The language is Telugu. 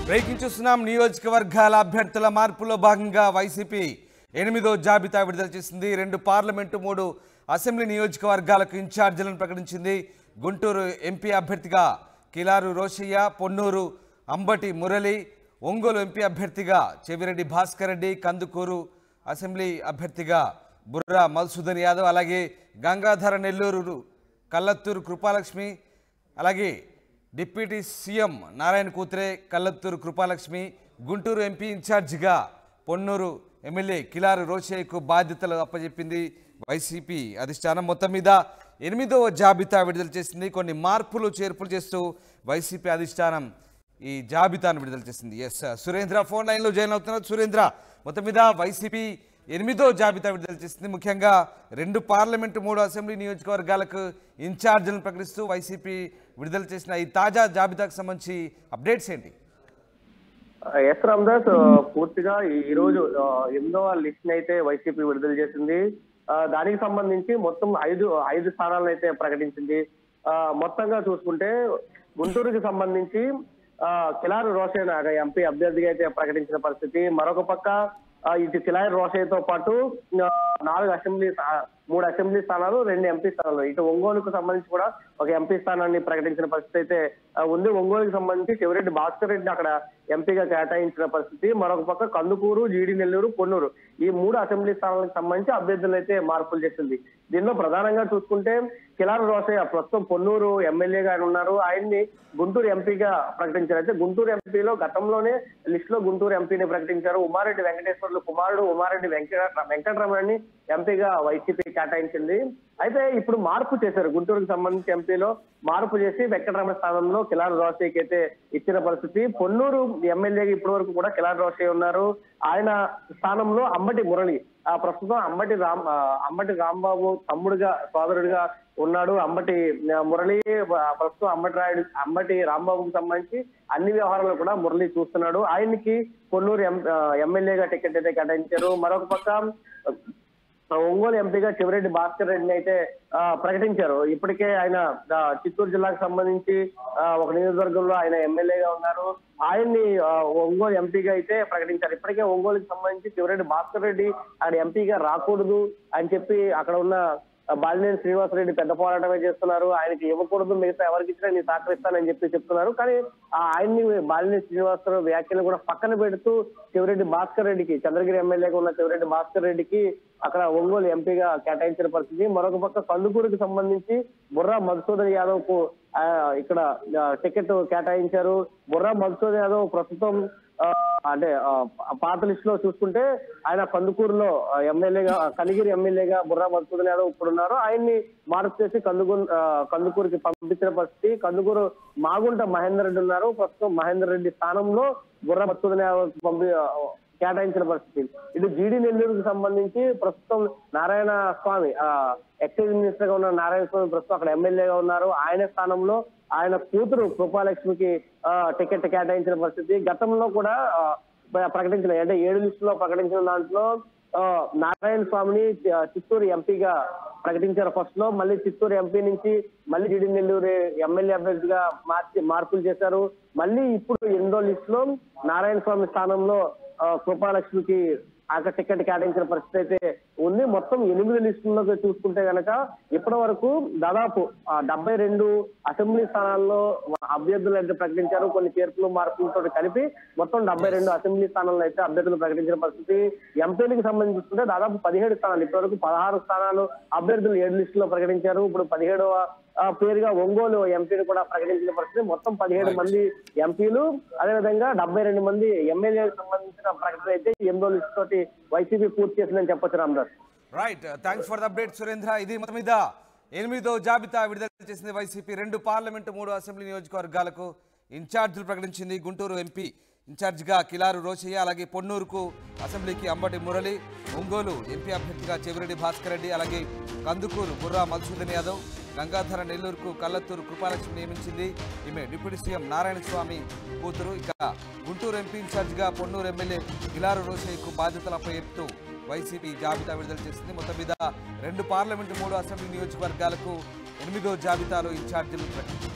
బ్రేకింగ్ చూస్తున్నాం. నియోజకవర్గాల అభ్యర్థుల మార్పులో భాగంగా వైసీపీ 8వ జాబితా విడుదల చేసింది. 2 పార్లమెంటు 3 అసెంబ్లీ నియోజకవర్గాలకు ఇన్ఛార్జీలను ప్రకటించింది. గుంటూరు ఎంపీ అభ్యర్థిగా కిలారు రోషయ్య, పొన్నూరు అంబటి మురళి, ఒంగోలు ఎంపీ అభ్యర్థిగా చెవిరెడ్డి భాస్కర్ రెడ్డి, కందుకూరు అసెంబ్లీ అభ్యర్థిగా బుర్రా మధుసూదన్ యాదవ్, అలాగే గంగాధర నెల్లూరు కల్లత్తూరు కృపాలక్ష్మి, అలాగే డిప్యూటీ సీఎం నారాయణ కూతురే కల్లత్తూరు కృపాలక్ష్మి, గుంటూరు ఎంపీ ఇన్ఛార్జిగా పొన్నూరు ఎమ్మెల్యే కిలారు రోషయ్యకు బాధ్యతలు అప్పచెప్పింది వైసీపీ అధిష్టానం. మొత్తం మీద 8వ జాబితా విడుదల చేసింది. కొన్ని మార్పులు చేర్పులు చేస్తూ వైసీపీ అధిష్టానం ఈ జాబితాను విడుదల చేసింది. ఎస్ సురేంద్ర ఫోన్ లైన్లో జాయిన్ అవుతున్నారు. సురేంద్ర, మొత్తం మీద వైసీపీ 8వ జాబితా విడుదల చేసింది. ముఖ్యంగా 2 పార్లమెంటు 3 అసెంబ్లీ నియోజకవర్గాలకు ఇన్ఛార్జీలను ప్రకటిస్తూ వైసీపీ విడుదల చేసిన ఈ తాజా జాబితాకు సంబంధించి అప్డేట్స్ ఏంటి? ఎస్ రామదాస్, పూర్తిగా ఈ రోజు 8వ లిస్ట్ అయితే వైసీపీ విడుదల చేసింది. దానికి సంబంధించి మొత్తం ఐదు స్థానాలను అయితే ప్రకటించింది. మొత్తంగా చూసుకుంటే గుంటూరుకి సంబంధించి కిలారు రోషయ్య ఎంపీ అభ్యర్థిగా అయితే ప్రకటించిన పరిస్థితి. మరొక పక్క ఇటు కిలారు రోషయ్యతో పాటు 3 అసెంబ్లీ స్థానాలు, 2 ఎంపీ స్థానాలు, ఇటు ఒంగోలుకు సంబంధించి కూడా ఒక ఎంపీ స్థానాన్ని ప్రకటించిన పరిస్థితి అయితే ఉంది. ఒంగోలుకి సంబంధించి చెవిరెడ్డి భాస్కర్ రెడ్డిని అక్కడ ఎంపీగా కేటాయించిన పరిస్థితి. మరొక పక్క కందుకూరు, జీడి నెల్లూరు, పొన్నూరు ఈ 3 అసెంబ్లీ స్థానాలకు సంబంధించి అభ్యర్థులు అయితే మార్పులు చేసింది. దీనిలో ప్రధానంగా చూసుకుంటే కిలారు రోషయ్య ప్రస్తుతం పొన్నూరు ఎమ్మెల్యేగా ఆయన ఉన్నారు. ఆయన్ని గుంటూరు ఎంపీగా ప్రకటించారు. అయితే గుంటూరు ఎంపీలో గతంలోనే లిస్ట్ లో గుంటూరు ఎంపీని ప్రకటించారు. ఉమారెడ్డి వెంకటేశ్వర్లు కుమారుడు ఉమారెడ్డి వెంకటరమణని ఎంపీగా వైసీపీ కేటాయించింది. అయితే ఇప్పుడు మార్పు చేశారు. గుంటూరుకు సంబంధించి ఎంపీలో మార్పు చేసి వెంకటరమణ స్థానంలో కిలారు రోషయ్యకి అయితే ఇచ్చిన పరిస్థితి. పొన్నూరు ఎమ్మెల్యేగా ఇప్పటి వరకు కూడా కిలారు రోషయ్య ఉన్నారు. ఆయన స్థానంలో అంబటి మురళి ప్రస్తుతం అంబటి రాంబాబు తమ్ముడుగా సోదరుడిగా ఉన్నాడు. అంబటి మురళి ప్రస్తుతం అంబటి రాంబాబుకు సంబంధించి అన్ని వ్యవహారాలు కూడా మురళి చూస్తున్నాడు. ఆయనకి పొన్నూరు ఎమ్మెల్యేగా టికెట్ అయితే కేటాయించారు. మరొక పక్క ఒంగోలు ఎంపీగా చెవిరెడ్డి భాస్కర్ రెడ్డిని అయితే ప్రకటించారు. ఇప్పటికే ఆయన చిత్తూరు జిల్లాకు సంబంధించి ఒక నియోజకవర్గంలో ఆయన ఎమ్మెల్యేగా ఉన్నారు. ఆయన్ని ఒంగోలు ఎంపీగా అయితే ప్రకటించారు. ఇప్పటికే ఒంగోలుకి సంబంధించి చెవిరెడ్డి భాస్కర్ రెడ్డి ఆయన ఎంపీగా రాకూడదు అని చెప్పి అక్కడ ఉన్న బాలినేని శ్రీనివాసరెడ్డి పెద్ద పోరాటమే చేస్తున్నారు. ఆయనకి ఇవ్వకూడదు, మిగతా ఎవరికి ఇచ్చినా నేను సహకరిస్తానని చెప్పి చెప్తున్నారు. కానీ ఆయన్ని బాలినేని శ్రీనివాసరావు వ్యాఖ్యలు కూడా పక్కన పెడుతూ చెవిరెడ్డి భాస్కర్ రెడ్డికి, చంద్రగిరి ఎమ్మెల్యేగా ఉన్న చెవిరెడ్డి భాస్కర్ రెడ్డికి అక్కడ ఒంగోలు ఎంపీగా కేటాయించిన పరిస్థితి. మరొక పక్క కందుకూరుకి సంబంధించి బుర్రా మధుసూదన్ యాదవ్ కు ఇక్కడ టికెట్ కేటాయించారు. బుర్రా మధుసూదన్ యాదవ్ ప్రస్తుతం అంటే పాత లిస్ట్ లో చూసుకుంటే ఆయన కందుకూరులో ఎమ్మెల్యేగా, కనిగిరి ఎమ్మెల్యేగా బుర్రా మధుసూదన్ యాదవ్ ఇప్పుడున్నారు. ఆయన్ని మార్పు చేసి కందుకూరుకి పంపించిన పరిస్థితి. కందుకూరు మాగుంట మహేందర్ రెడ్డి ఉన్నారు. ప్రస్తుతం మహేందర్ రెడ్డి స్థానంలో బుర్రా మధుసూదన్ యాదవ్ కేటాయించిన పరిస్థితి. ఇది జీడి నెల్లూరుకు సంబంధించి ప్రస్తుతం నారాయణ స్వామి ఎక్సైజ్ మినిస్టర్ గా ఉన్న నారాయణ స్వామి ప్రస్తుతం అక్కడ ఎమ్మెల్యేగా ఉన్నారు. ఆయన స్థానంలో ఆయన కూతురు కృపాలక్ష్మికి టికెట్ కేటాయించిన పరిస్థితి. గతంలో కూడా ప్రకటించిన అంటే 7 లిస్టులో ప్రకటించిన దాంట్లో నారాయణ స్వామిని చిత్తూరు ఎంపీగా ప్రకటించారు ఫస్ట్ లో. మళ్ళీ చిత్తూరు ఎంపీ నుంచి మళ్ళీ జీడి నెల్లూరు ఎమ్మెల్యే అభ్యర్థిగా మార్పులు చేశారు. మళ్ళీ ఇప్పుడు 8వ లిస్ట్ లో నారాయణ స్వామి స్థానంలో కృపాలక్ష్మికి అక్కడ టికెట్ కేటాయించిన పరిస్థితి అయితే ఉంది. మొత్తం 8 లిస్టుల్లోకి చూసుకుంటే కనుక ఇప్పటి వరకు దాదాపు 72 అసెంబ్లీ స్థానాల్లో అభ్యర్థులు అయితే ప్రకటించారు. కొన్ని చేర్పులు మార్పులతో కలిపి మొత్తం 72 అసెంబ్లీ స్థానాల్లో అయితే అభ్యర్థులు ప్రకటించిన పరిస్థితి. ఎంపీలకు సంబంధించి చూసుకుంటే దాదాపు 17 స్థానాలు, ఇప్పటి వరకు 16 స్థానాలు అభ్యర్థులు 7 లిస్టులో ప్రకటించారు. ఇప్పుడు 17వ పేరుగా ఒంగోలు ఎంపీని కూడా ప్రకటించిన పరిస్థితి. మొత్తం 17 మంది ఎంపీలు, అదేవిధంగా 72 మంది ఎమ్మెల్యేలకు సంబంధించిన ప్రకటన అయితే 8వ లిస్ట్ తోటి వైసీపీ పూర్తి చేసిందని చెప్పొచ్చు Ramdas. Right, thanks for the update Surendra. ఇది మొత్తం మీద 8వ జాబితా విడుదల చేసింది వైసీపీ. 2 పార్లమెంటు 3 అసెంబ్లీ నియోజకవర్గాలకు ఇన్ఛార్జీలు ప్రకటించింది. గుంటూరు ఎంపీ ఇన్ఛార్జిగా కిలారు రోషయ్య, అలాగే పొన్నూరుకు అసెంబ్లీకి అంబటి మురళి, ఒంగోలు ఎంపీ అభ్యర్థిగా చెవిరెడ్డి భాస్కర్ రెడ్డి, అలాగే కందుకూరు బుర్రా మధుసూదన్ యాదవ్, గంగాధర నెల్లూరుకు కల్లత్తూరు కృపాలక్ష్మి నియమించింది. ఈమె డిప్యూటీ సీఎం నారాయణ స్వామి కూతురు. ఇక గుంటూరు ఎంపీ ఇన్ఛార్జిగా పొన్నూరు ఎమ్మెల్యే కిలారు రోషయ్యకు బాధ్యతలు అప్పచెప్తూ వైసీపీ జాబితా విడుదల చేసింది. మొత్తం మీద 2 పార్లమెంటు 3 అసెంబ్లీ నియోజకవర్గాలకు 8వ జాబితాలో ఇన్ఛార్జీలు ప్రకటించారు.